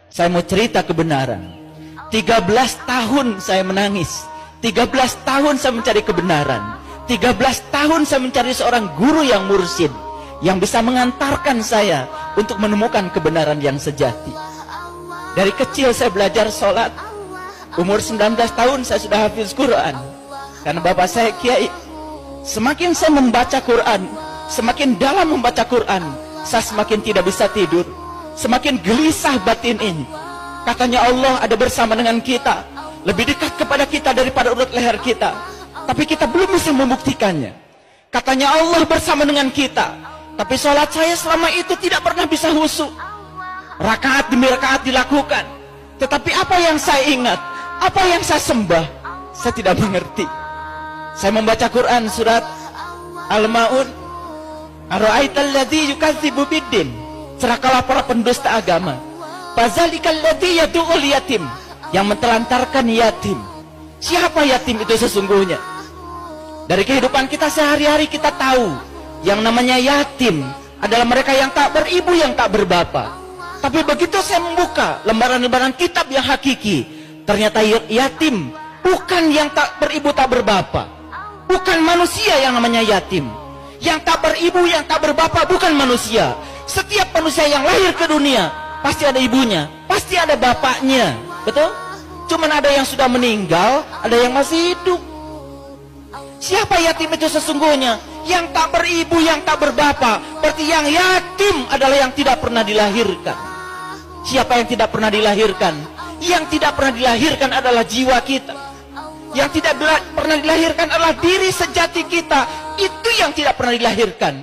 Saya mau cerita kebenaran. 13 tahun saya menangis. 13 tahun saya mencari kebenaran. 13 tahun saya mencari seorang guru yang mursyid, yang bisa mengantarkan saya untuk menemukan kebenaran yang sejati. Dari kecil saya belajar sholat. Umur 19 tahun saya sudah hafiz Quran. Karena bapak saya kiai. Semakin saya membaca Quran, semakin dalam membaca Quran, saya semakin tidak bisa tidur. Semakin gelisah batin ini. Katanya Allah ada bersama dengan kita, lebih dekat kepada kita daripada urut leher kita. Tapi kita belum bisa membuktikannya. Katanya Allah bersama dengan kita, tapi sholat saya selama itu tidak pernah bisa khusyuk. Rakaat demi rakaat dilakukan, tetapi apa yang saya ingat, apa yang saya sembah, saya tidak mengerti. Saya membaca Quran surat Al-Ma'un. Ara'aital ladzi yukadzibu biddin. Celakalah para pendusta agama. Fazalikal ladzi yad'ul yatim. Yang mentelantarkan yatim. Siapa yatim itu sesungguhnya? Dari kehidupan kita sehari-hari kita tahu yang namanya yatim adalah mereka yang tak beribu, yang tak berbapa. Tapi begitu saya membuka lembaran-lembaran kitab yang hakiki, ternyata yatim bukan yang tak beribu, tak berbapa. Bukan manusia yang namanya yatim. Yang tak beribu, yang tak berbapa bukan manusia. Setiap manusia yang lahir ke dunia pasti ada ibunya, pasti ada bapaknya. Betul? Cuman ada yang sudah meninggal, ada yang masih hidup. Siapa yatim itu sesungguhnya? Yang tak beribu, yang tak berbapa. Berarti yang yatim adalah yang tidak pernah dilahirkan. Siapa yang tidak pernah dilahirkan? Yang tidak pernah dilahirkan adalah jiwa kita. Yang tidak pernah dilahirkan adalah diri sejati kita. Itu yang tidak pernah dilahirkan.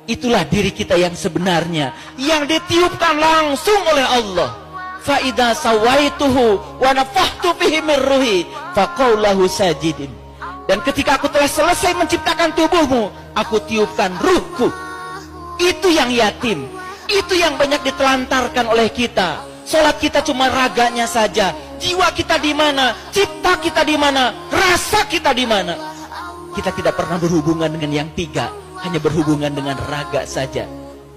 Itulah diri kita yang sebenarnya, yang ditiupkan langsung oleh Allah. Fa idza sawaituhu wa nafakhtu fihi min ruhi faqul lahu sajidin. Dan ketika aku telah selesai menciptakan tubuhmu, aku tiupkan ruhku. Itu yang yatim. Itu yang banyak ditelantarkan oleh kita. Salat kita cuma raganya saja. Jiwa kita di mana? Cipta kita di mana? Rasa kita di mana? Kita tidak pernah berhubungan dengan yang tiga, hanya berhubungan dengan raga saja.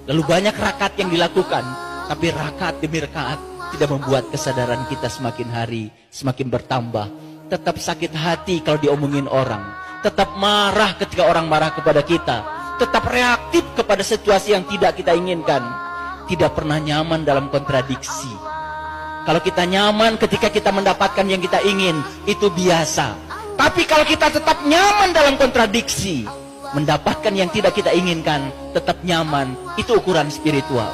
Lalu banyak rakaat yang dilakukan, tapi rakaat demi rakaat tidak membuat kesadaran kita semakin hari semakin bertambah. Tetap sakit hati kalau diomongin orang, tetap marah ketika orang marah kepada kita, tetap reaktif kepada situasi yang tidak kita inginkan, tidak pernah nyaman dalam kontradiksi. Kalau kita nyaman ketika kita mendapatkan yang kita ingin, itu biasa. Tapi kalau kita tetap nyaman dalam kontradiksi, mendapatkan yang tidak kita inginkan, tetap nyaman, itu ukuran spiritual.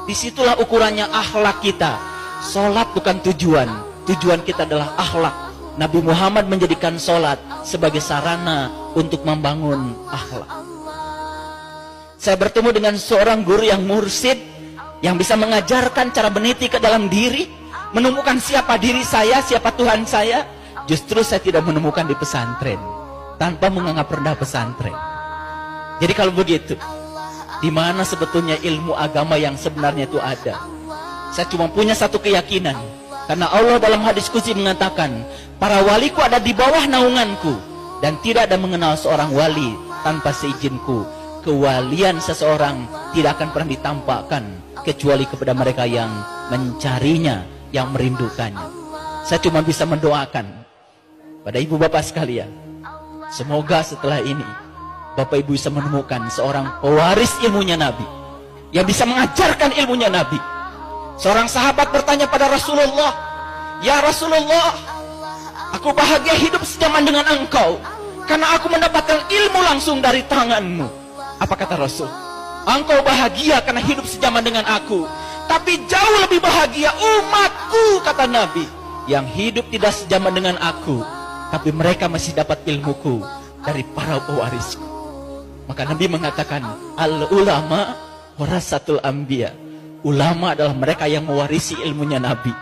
Disitulah ukurannya akhlak kita. Sholat bukan tujuan, tujuan kita adalah akhlak. Nabi Muhammad menjadikan sholat sebagai sarana untuk membangun akhlak. Saya bertemu dengan seorang guru yang mursyid, yang bisa mengajarkan cara meniti ke dalam diri, menemukan siapa diri saya, siapa Tuhan saya. Justru saya tidak menemukan di pesantren, tanpa menganggap rendah pesantren. Jadi kalau begitu, di mana sebetulnya ilmu agama yang sebenarnya itu ada? Saya cuma punya satu keyakinan, karena Allah dalam hadis qudsi mengatakan, para waliku ada di bawah naunganku, dan tidak ada mengenal seorang wali tanpa seizinku. Kewalian seseorang tidak akan pernah ditampakkan kecuali kepada mereka yang mencarinya, yang merindukannya. Saya cuma bisa mendoakan pada ibu bapak sekalian, semoga setelah ini bapak ibu bisa menemukan seorang pewaris ilmunya Nabi, yang bisa mengajarkan ilmunya Nabi. Seorang sahabat bertanya pada Rasulullah, ya Rasulullah, aku bahagia hidup sejaman dengan engkau, karena aku mendapatkan ilmu langsung dari tanganmu. Apa kata Rasul? Engkau bahagia karena hidup sejaman dengan aku, tapi jauh lebih bahagia umatku, kata Nabi, yang hidup tidak sejaman dengan aku, tapi mereka masih dapat ilmuku dari para pewarisku. Maka Nabi mengatakan, al-ulama warasatul anbiya. Ulama adalah mereka yang mewarisi ilmunya Nabi.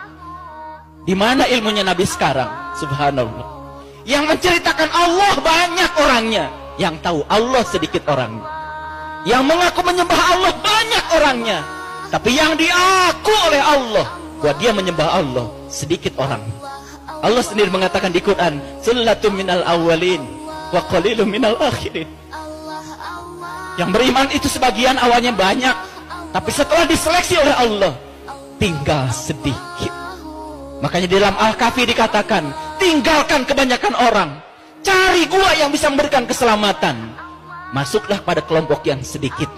Di mana ilmunya Nabi sekarang? Subhanallah. Yang menceritakan Allah banyak orangnya, yang tahu Allah sedikit orangnya. Yang mengaku menyembah Allah banyak orangnya, tapi yang diaku oleh Allah bahwa dia menyembah Allah sedikit orangnya. Allah sendiri mengatakan di Quran, Sullatum minal awwalin wa qalilum minal akhirin. Yang beriman itu sebagian awalnya banyak, tapi setelah diseleksi oleh Allah, tinggal sedikit. Makanya di dalam Al-Kahfi dikatakan, tinggalkan kebanyakan orang, cari gua yang bisa memberikan keselamatan. Masuklah pada kelompok yang sedikit.